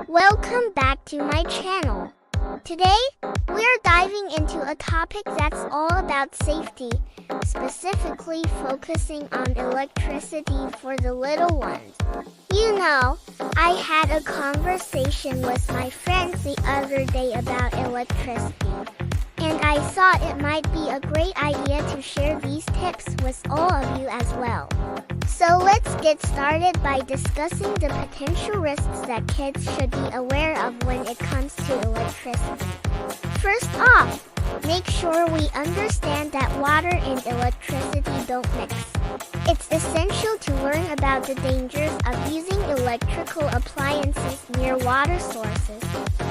Welcome back to my channel. Today, we're diving into a topic that's all about safety, specifically focusing on electricity for the little ones. You know, I had a conversation with my friends the other day about electricity, and I thought it might be a great idea to share these tips with all of you as well. So let's get started by discussing the potential risks that kids should be aware of when it comes to electricity. First off, make sure we understand that water and electricity don't mix. It's essential to learn about the dangers of using electrical appliances near water sources.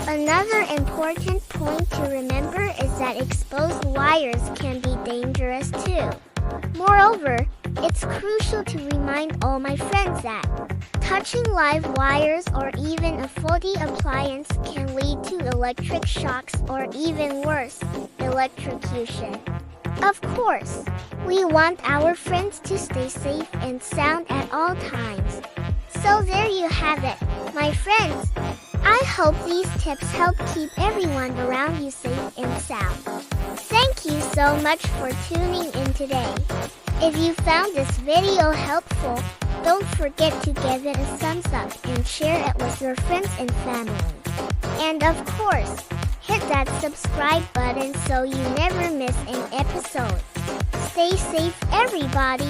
Another important point to remember is that exposed wires can be dangerous too. Moreover, it's crucial to remind all my friends that touching live wires or even a faulty appliance can lead to electric shocks or even worse, electrocution. Of course, we want our friends to stay safe and sound at all times. So there you have it, my friends. I hope these tips help keep everyone around you safe and sound. Thank you so much for tuning in today. If you found this video helpful, don't forget to give it a thumbs up and share it with your friends and family. And of course, hit that subscribe button so you never miss an episode. Stay safe, everybody!